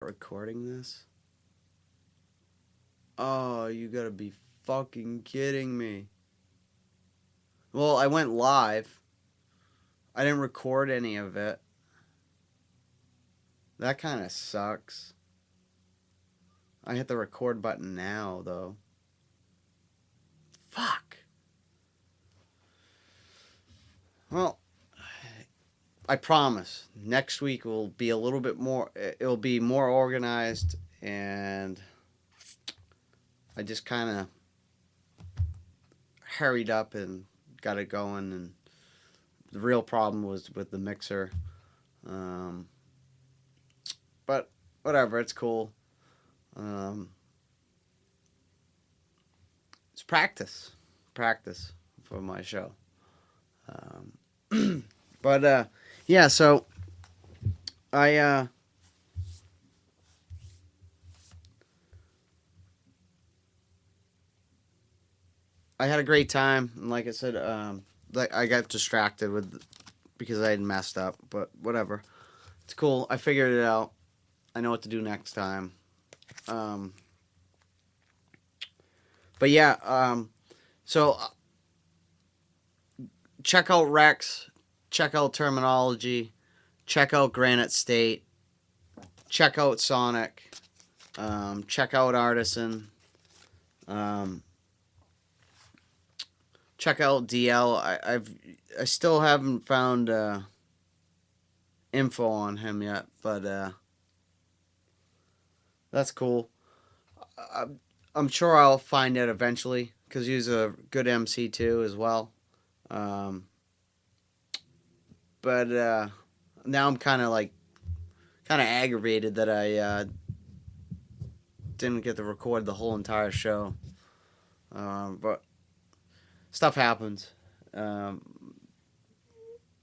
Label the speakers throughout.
Speaker 1: Recording this? Oh, you gotta be fucking kidding me. Well, I went live. I didn't record any of it. That kind of sucks. I hit the record button now, though. Fuck. Well, I promise. Next week will be a little bit more. It'll be more organized, and I just kind of hurried up and got it going. And the real problem was with the mixer. Um, but whatever, it's cool. Um, it's practice for my show. But yeah, so I I had a great time, and like I said, like I got distracted with because I had messed up, but whatever. It's cool. I figured it out. I know what to do next time. Um, but yeah, so check out Reks, check out Terminology, check out Granite State, check out Sonic, check out Artisan, um, check out DL. I still haven't found info on him yet, but that's cool. I, I'm sure I'll find it eventually because he's a good MC too as well. Um, but now I'm kind of aggravated that I didn't get to record the whole entire show. But stuff happens. Um,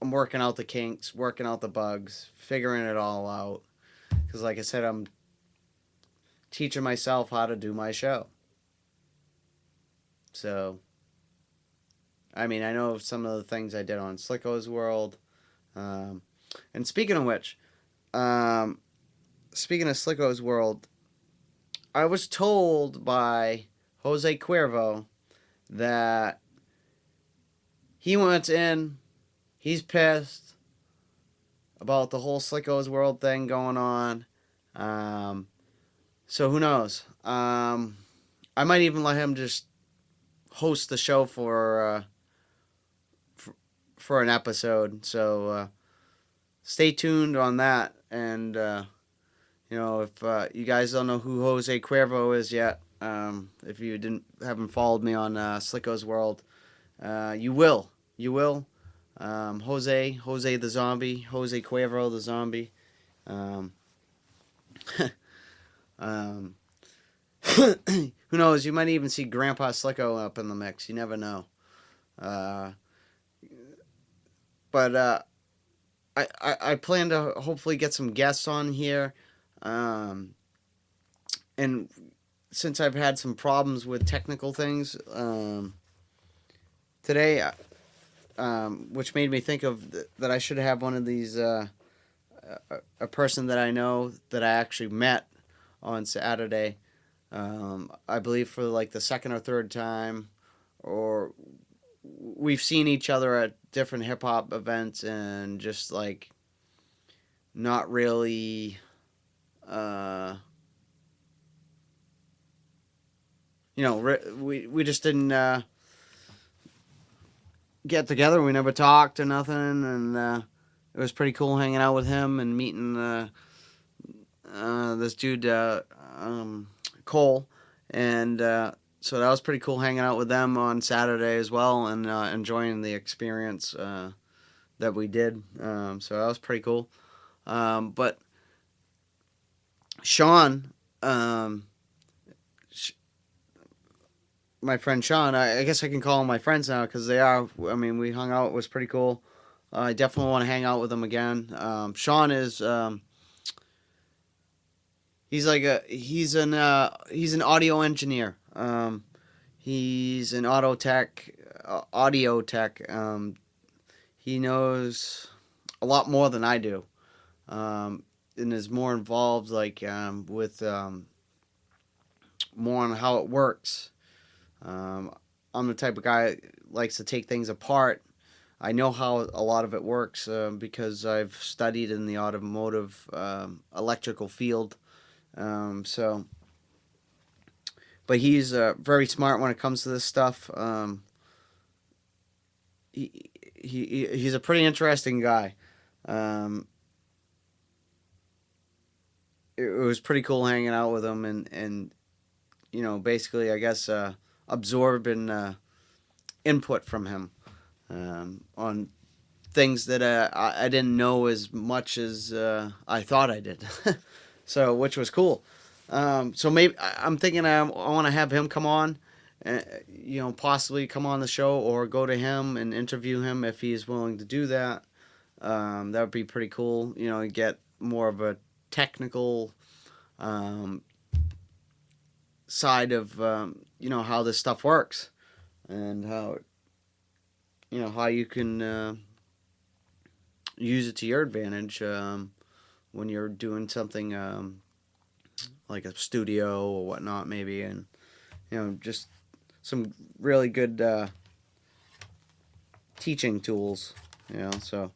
Speaker 1: I'm working out the kinks, working out the bugs, figuring it all out. Because, like I said, I'm teaching myself how to do my show. So, I mean, I know some of the things I did on Slicko's World. Um, and um, speaking of Slicko's World, I was told by Jose Cuervo that he went in, he's pissed about the whole Slicko's World thing going on. Um, so who knows? I might even let him just host the show for an episode. So stay tuned on that. And if you guys don't know who Jose Cuervo is yet, if you haven't followed me on Slicko's World, you will. You will. Jose the Zombie, Jose Cuervo the Zombie. Um, um, who knows? You might even see Grandpa Slicko up in the mix. You never know. Uh, but I plan to hopefully get some guests on here. Um, and since I've had some problems with technical things today, which made me think of that I should have one of these a person that I know that I actually met on Saturday. I believe for like the second or third time, or we've seen each other at different hip hop events and just like not really, uh, we just didn't get together. We never talked or nothing, and it was pretty cool hanging out with him and meeting this dude Cole, and so that was pretty cool hanging out with them on Saturday as well and enjoying the experience that we did. So that was pretty cool. But Sean, um, my friend Sean, I guess I can call them my friends now because they are. I mean, we hung out. It was pretty cool. I definitely want to hang out with them again. Sean is he's an audio engineer. He's an audio tech. He knows a lot more than I do. Um, and is more involved, like with more on how it works. Um, I'm the type of guy that likes to take things apart. I know how a lot of it works because I've studied in the automotive electrical field. So, but he's very smart when it comes to this stuff. He's a pretty interesting guy. Um, it was pretty cool hanging out with him and basically I guess absorbing input from him on things that I didn't know as much as I thought I did. So which was cool. So maybe I'm thinking I want to have him come on, possibly come on the show or go to him and interview him if he's willing to do that. That would be pretty cool. Get more of a technical um, side of how this stuff works and how you can use it to your advantage when you're doing something like a studio or whatnot, maybe, and just some really good teaching tools. So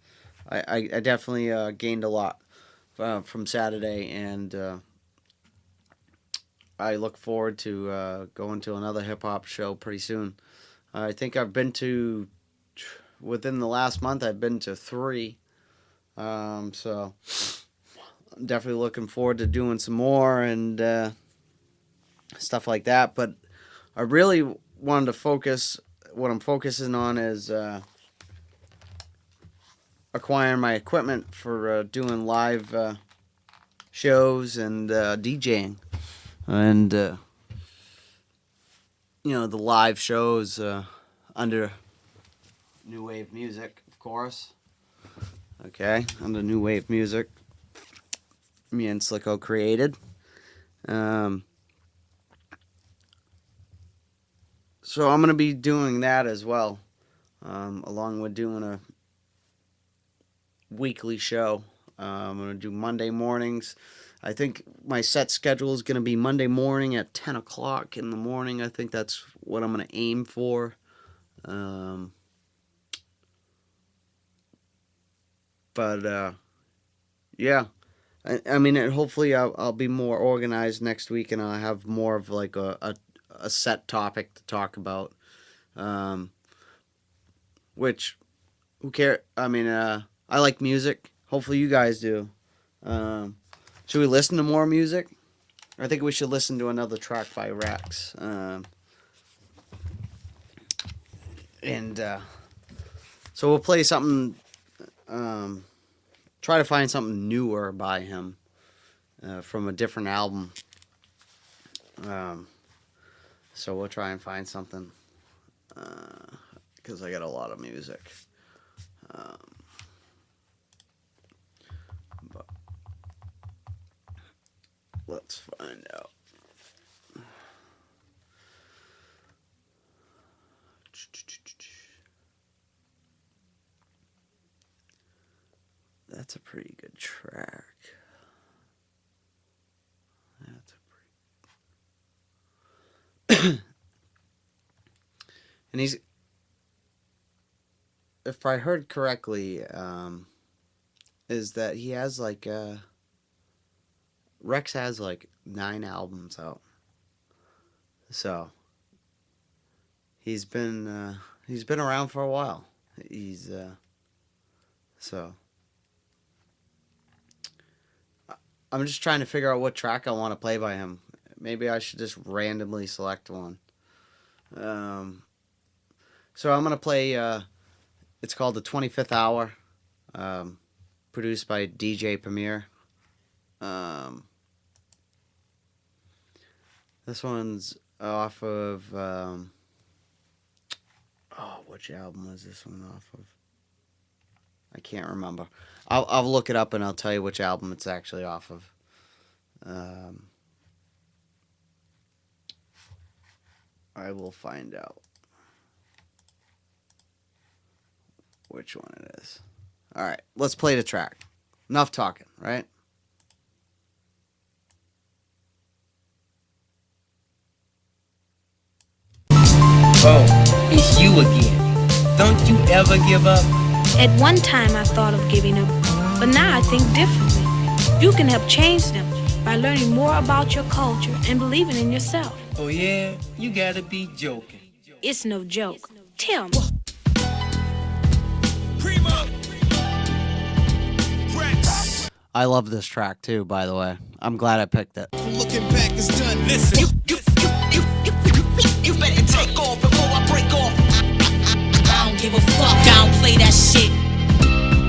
Speaker 1: I definitely gained a lot from Saturday, and I look forward to going to another hip hop show pretty soon. I think I've been to within the last month. I've been to 3. So I'm definitely looking forward to doing some more and stuff like that. But I really wanted to focus. What I'm focusing on is acquiring my equipment for doing live shows and DJing, and the live shows under new wave music, of course. Okay, under new wave music, me and Slicko created. Um, so I'm gonna be doing that as well, along with doing a weekly show. I'm gonna do Monday mornings. I think my set schedule is gonna be Monday morning at 10 o'clock in the morning. I think that's what I'm gonna aim for. Um, but yeah, I mean, hopefully I'll be more organized next week, and I'll have more of like a set topic to talk about. Um, which, who cares? I mean, I like music. Hopefully you guys do. Um, should we listen to more music? I think we should listen to another track by Reks. And so we'll play something. Try to find something newer by him from a different album. So we'll try and find something because I got a lot of music. But let's find out. That's a pretty good track. That's a pretty... And he's, if I heard correctly, is that he has like Reks has like 9 albums out. So he's been around for a while. He's so I'm just trying to figure out what track I want to play by him. Maybe I should just randomly select one. So I'm gonna play. It's called the 25th Hour, produced by DJ Premier. This one's off of. Which album was this one off of? I can't remember. I'll look it up and I'll tell you which album it's actually off of. I will find out which one it is. All right, let's play the track. Enough talking, right?
Speaker 2: Oh, it's you again. Don't you ever give up?
Speaker 3: At one time I thought of giving up, but now I think differently. You can help change them by learning more about your culture and believing in yourself.
Speaker 2: Oh yeah? You gotta be joking.
Speaker 3: It's no joke. Tell me.
Speaker 2: Reks.
Speaker 1: I love this track too, by the way. I'm glad I picked it.
Speaker 4: Looking back is done.
Speaker 2: Listen.
Speaker 5: You better take off before I break off. I don't give a fuck, I don't play that shit.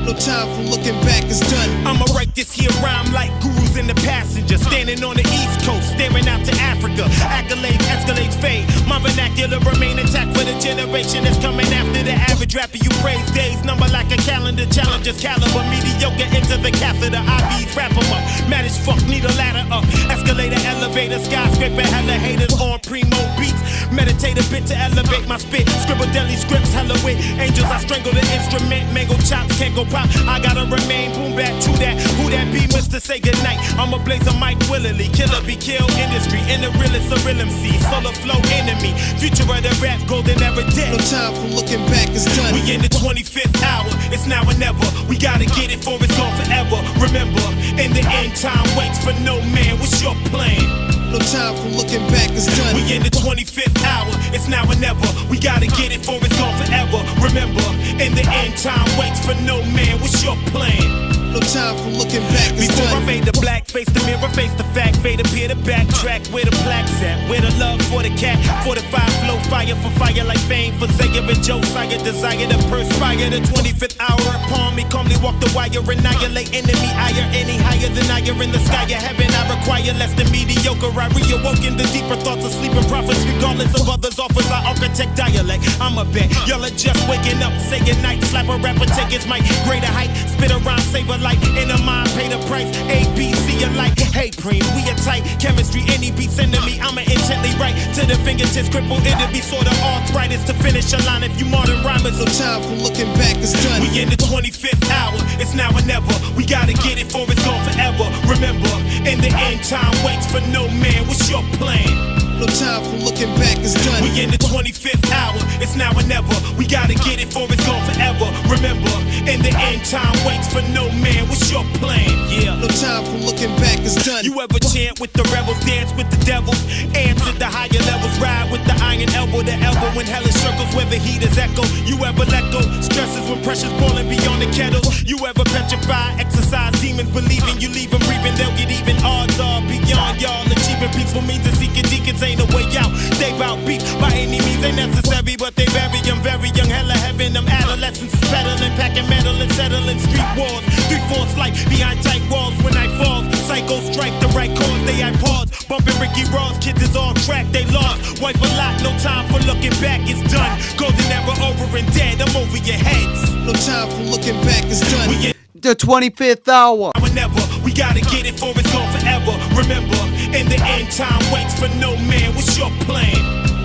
Speaker 4: No time for looking back is done.
Speaker 2: I'ma write this here rhyme like gurus in the passenger. Standing on the east coast, staring out to Africa. Accolades, escalates, fade. My vernacular remain intact for the generation that's coming after the average rapper. You praise days, number like a calendar. Challengers caliber, mediocre into the catheter. IVs, wrap 'em up. Mad as fuck, need a ladder up. Escalator, elevator, skyscraper, hella haters on primo beats. Meditate a bit to elevate my spit. Scribble deli scripts, hella wit. Angels, I strangle the instrument. Mango chops, can't go pop. I gotta remain boom back to that. Who that be, Mr. Say goodnight. I'ma blaze a mic willily. Killer be killed industry. In the realest of real MC. Solar flow enemy. Future of the rap, golden ever dead.
Speaker 4: No time for looking back is done.
Speaker 2: We in the 25th hour. It's now or never. We gotta get it for it's gone forever. Remember, in the end, time waits for no man. What's your plan?
Speaker 4: No time for looking back is done.
Speaker 2: We in the 25th hour, it's now or never. We gotta get it for it's gone forever. Remember, in the end, time waits for no man. What's your plan?
Speaker 4: No time for looking back is
Speaker 2: Before
Speaker 4: done.
Speaker 2: I fade the black, face the mirror, face the fact, fade appear to backtrack. Where the plaques at? Where the love for the cat? 45 flow, fire for fire like fame for Zaire and Josiah. Desire to perspire. The 25th hour upon me, calmly walk the wire, annihilate enemy higher, any higher than higher in the sky of heaven. I require less than mediocre. I reawoke in the deeper thoughts of sleeping prophets, regardless of others' offers. I architect dialect. I'm a bet y'all are just waking up, saying night. Slap a rapper, take his mic, greater height, spit around, save a light. In a mind, pay the price. A, B, C alike. Hey, Preem, we are tight. Chemistry, any beat sending me. I'ma intently write to the fingertips, cripple. It'll be sort of arthritis to finish a line. If you modern rhymers,
Speaker 4: No time for looking back is done.
Speaker 2: we in the 25th hour. It's now or never. We gotta get it for it's gone forever. Remember, in the end, time waits for no man. What's your plan?
Speaker 4: No time for looking back is done.
Speaker 2: We in the 25th hour, it's now or never. We gotta get it for it's gone forever. Remember, in the end, time waits for no man. What's your plan? Yeah.
Speaker 4: No time for looking back is done.
Speaker 2: You ever chant with the rebels, dance with the devils, amps at the higher levels, ride with the iron elbow to elbow in hellish circles where the heat is echo. You ever let go? Stresses when pressure's boiling beyond the kettle. You ever petrify, exercise demons, believing you leave them breathing, they'll get even. Odds are beyond y'all. Achieving peaceful means and seeking deacons ain't a way out. They bout beef by any means ain't necessary, but they very young, hella heaven. Them adolescents is peddling, packing metal and settling street wars. 3/4 life behind tight walls when I falls. Psycho strike the right chords, they I pause. Bumping Ricky Ross, kids is all track, they lost. Wife a lot, no time for looking back, it's done. Golden era over and dead, I'm over your heads.
Speaker 4: No time for looking back is done.
Speaker 2: We in
Speaker 1: The 25th hour.
Speaker 2: whenever, we gotta get it for it's gone forever. Remember, in the end, time waits for no man. What's your plan?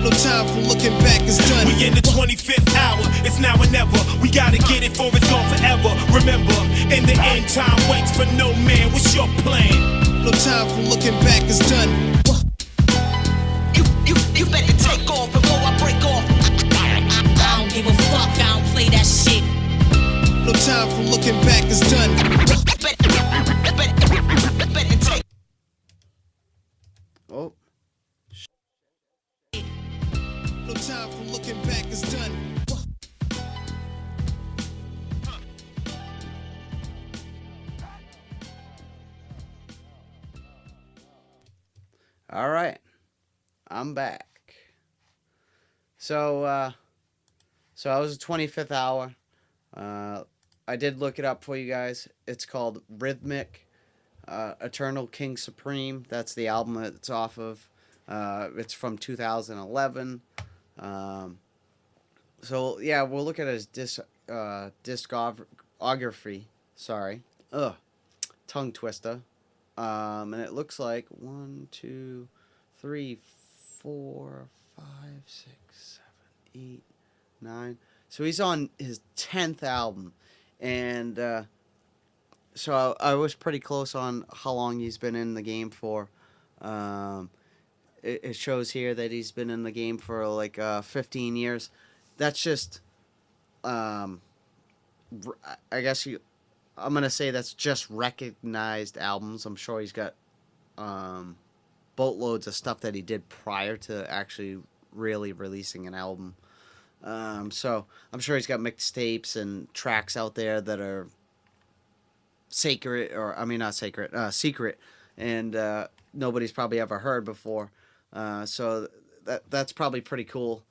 Speaker 4: No time for looking back is done.
Speaker 2: We in the 25th hour, it's now or never. We gotta get it for it's gone forever. Remember, in the end, time waits for no man. What's your plan?
Speaker 4: No time for looking back is done.
Speaker 5: You better take off before I break off. I don't give a fuck, I don't play that shit.
Speaker 4: No time for looking back is done.
Speaker 5: Better take.
Speaker 1: Oh.
Speaker 4: No time for looking back is done.
Speaker 1: All right. I'm back. So I was the 25th hour. I did look it up for you guys. It's called Rhythmic Eternal King Supreme. That's the album it's off of. It's from 2011. So yeah, we'll look at his discography. Sorry. Tongue twister. And it looks like 1, 2, 3, 4, 5, 6, 7, 8, 9. So he's on his 10th album. And so I was pretty close on how long he's been in the game for. it shows here that he's been in the game for like 15 years. That's just, um, I guess I'm gonna say that's just recognized albums. I'm sure he's got um, boatloads of stuff that he did prior to actually really releasing an album. So I'm sure he's got mixtapes and tracks out there that are sacred, or I mean not sacred, secret, and nobody's probably ever heard before. So that's probably pretty cool.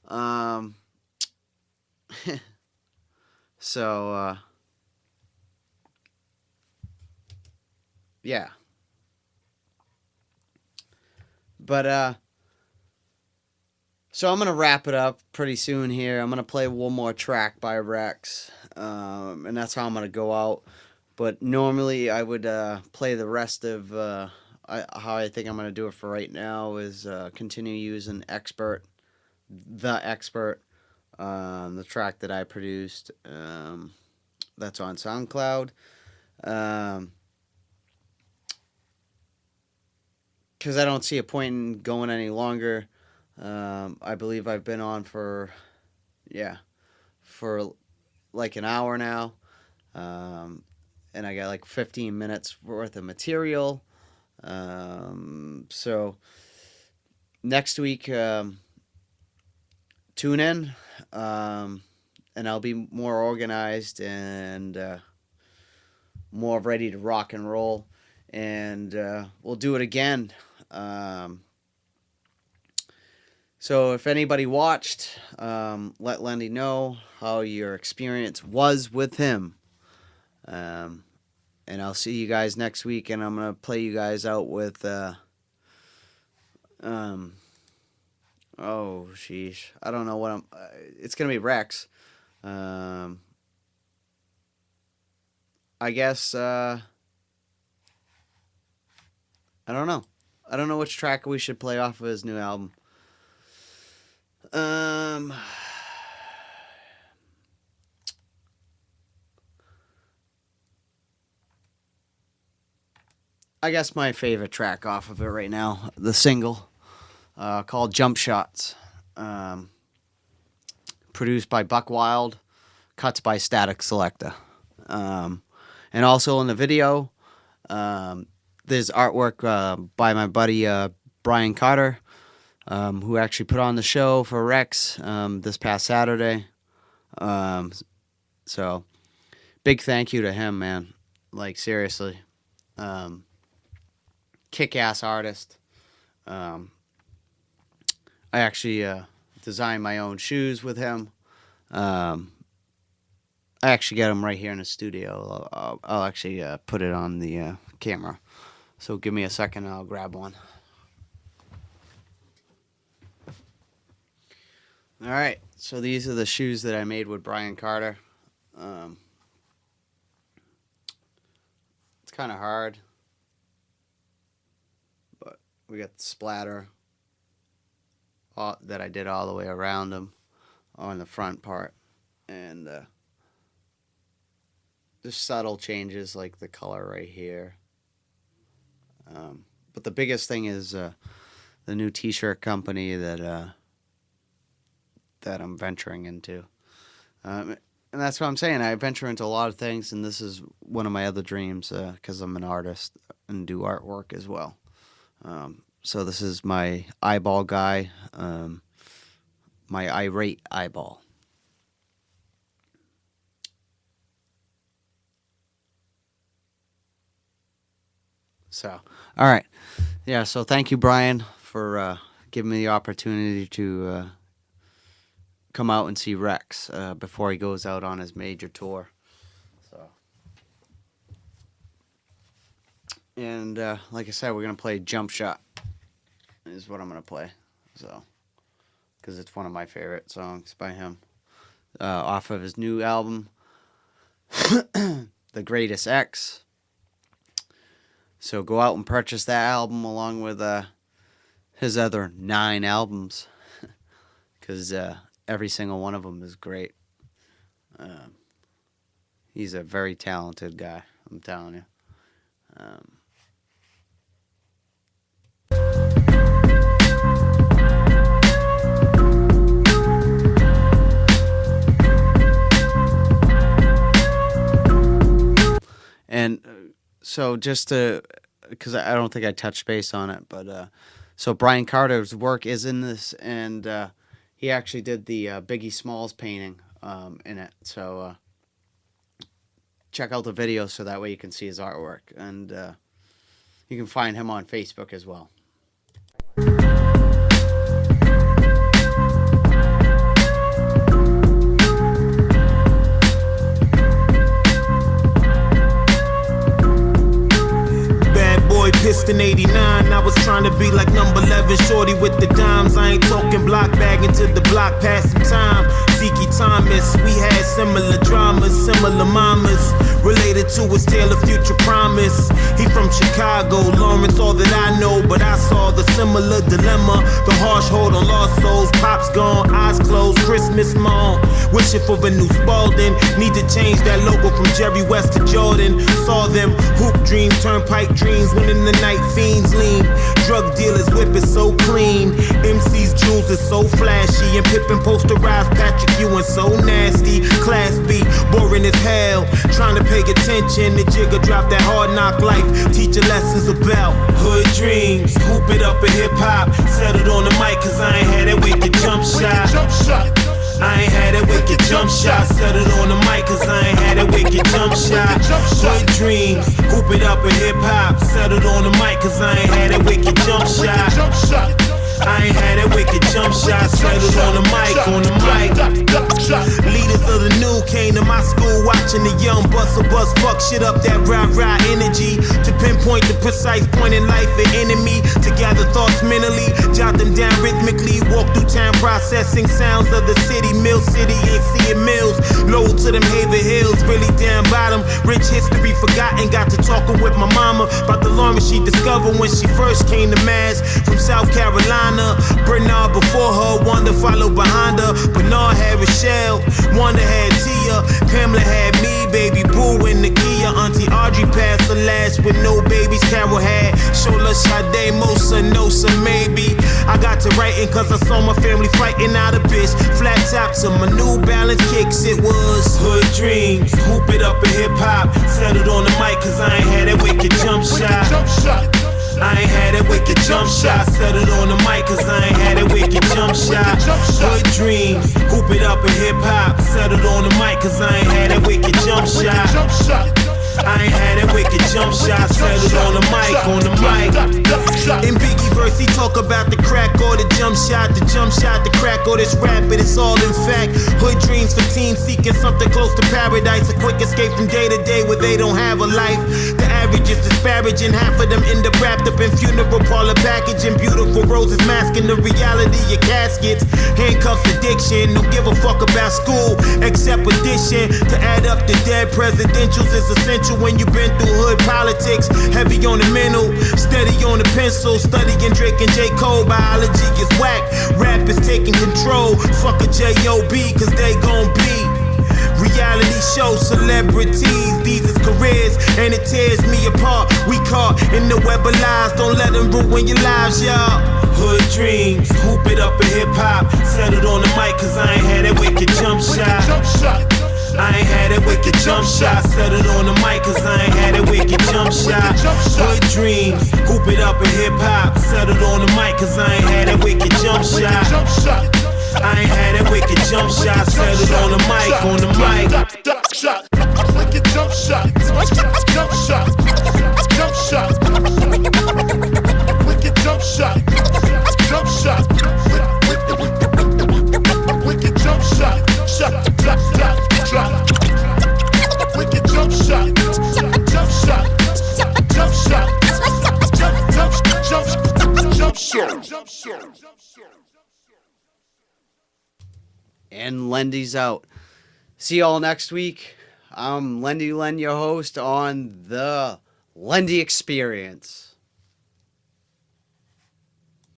Speaker 1: Um, so yeah, but so I'm gonna wrap it up pretty soon here. I'm gonna play one more track by Reks, and that's how I'm gonna go out. But normally I would play the rest of how I think I'm gonna do it for right now is continue using the expert, the track that I produced. That's on SoundCloud. Because I don't see a point in going any longer. I believe I've been on for like an hour now. And I got like 15 minutes worth of material. So next week, tune in, and I'll be more organized and more ready to rock and roll. And we'll do it again. So if anybody watched, let Lendy know how your experience was with him. And I'll see you guys next week, and I'm gonna play you guys out with oh sheesh, I don't know what I'm. It's gonna be Reks. I guess I don't know. I don't know which track we should play off of his new album. I guess my favorite track off of it right now, the single, called Jump Shots. Produced by Buck Wild, cuts by Static Selector. And also in the video, there's artwork by my buddy Brian Carter, who actually put on the show for Reks this past Saturday. So, big thank you to him, man. Like, seriously. Kick-ass artist. I actually designed my own shoes with him. I actually got them right here in the studio. I'll actually put it on the camera. So give me a second and I'll grab one. All right. So these are the shoes that I made with Brian Carter. It's kind of hard. But we got the splatter that I did all the way around them on the front part. And just subtle changes like the color right here. But the biggest thing is the new t-shirt company that I'm venturing into. And that's what I'm saying. I venture into a lot of things, and this is one of my other dreams because I'm an artist and do artwork as well. So this is my eyeball guy, my irate eyeball. So, all right. Yeah, so thank you, Brian, for giving me the opportunity to come out and see Reks before he goes out on his major tour. So, and like I said, we're going to play Jump Shot is what I'm going to play. So, because it's one of my favorite songs by him. Off of his new album, The Greatest X. So go out and purchase that album along with his other 9 albums. Because every single one of them is great. He's a very talented guy, I'm telling you. So just to, because I don't think I touched base on it, but so Brian Carter's work is in this, and he actually did the Biggie Smalls painting in it. So check out the video so that way you can see his artwork, and you can find him on Facebook as well.
Speaker 2: Piston 89, I was trying to be like number 11, shorty with the dimes. I ain't talking block bagging to the block, passing time. Zeke Thomas, we had similar dramas, similar mamas. Related to his tale of future promise. He from Chicago, Lawrence, all that I know, but I saw the similar dilemma. The harsh hold on lost souls, pops gone, eyes closed, Christmas morn. Wishing for a new Spalding, need to change that logo from Jerry West to Jordan. Saw them hoop dreams, turnpike dreams, when in the night fiends lean. Drug dealers whip it so clean. MC's jewels is so flashy, and Pippin posterized Patrick Ewing so nasty. Class B, boring as hell, trying to pay attention. The jigger drop that hard knock life, teaching lessons about hood dreams. Hoop it up in hip hop, settled on the mic cause I ain't had that wicked jump shot. I ain't had that wicked jump shot. Settled on the mic cause I ain't had that wicked jump shot. Hood dreams, hoop it up in hip hop, settled on the mic cause I ain't had that wicked jump shot. I ain't had that wicked jump shot. Settled on the mic, on the mic. Leaders of the new came to my school, watching the young bustle bust fuck shit up that rah-rah energy. To pinpoint the precise point in life an enemy. To gather thoughts mentally, jot them down rhythmically. Walk through town processing sounds of the city. Mill City ain't seeing mills. Low to them Haven Hills, really down bottom. Rich history forgotten, got to talking with my mama about the Lawrence she discovered when she first came to Mass from South Carolina. Bernard before her, Wanda followed behind her. Bernard had Rochelle, Wanda had Tia, Pamela had me, baby Boo and Nakia. Auntie Audrey passed the last with no babies. Carol had Shola, Sade, Mosa, Nosa, maybe. I got to writing cause I saw my family fighting out a bitch. Flat top to my New Balance kicks, it was hood dreams. Hoop it up in hip hop, settled on the mic cause I ain't had that wicked jump shot. I ain't had that wicked jump shot. Settled on the mic cause I ain't had that wicked jump shot. Hood dreams, hoop it up in hip hop, settled on the mic cause I ain't had that wicked jump shot. I ain't had that wicked jump shot. Settled on the mic, on the mic. In Biggie verse he talk about the crack or the jump shot. The jump shot, the crack or this rap, but it's all in fact. Hood dreams for teens seeking something close to paradise. A quick escape from day to day where they don't have a life. The average is disparaging, half of them end up wrapped up in funeral parlor packaging. Beautiful roses masking the reality of caskets. Handcuffs addiction, don't give a fuck about school except addition. To add up the dead presidentials is essential when you been through hood politics. Heavy on the mental, steady on the pencil. Studying Drake and J. Cole, biology is whack. Rap is taking control, fuck a J.O.B. cause they gon' be reality show celebrities. These is careers and it tears me apart. We caught in the web of lies, don't let them ruin your lives, y'all. Hood dreams, hoop it up in hip hop, settled on the mic cause I ain't had that wicked jump shot. I ain't had that wicked jump shot. Settled on the mic cause I ain't had that wicked jump shot. Hood dreams, hoop it up in hip hop, settled on the mic cause I ain't had that wicked jump shot. I ain't had that wicked jump shot. Settled on the mic, on the mic.
Speaker 4: Wicked jump shot. Jump shot. Jump shot. Wicked jump shot. Jump shot. Wicked jump shot. Shot. Drop. Drop. Drop. Wicked jump shot. Jump shot. Jump shot. Jump shot. Jump shot.
Speaker 1: And Lendy's out. See y'all next week. I'm Lendy Len, your host on the Lendy Experience.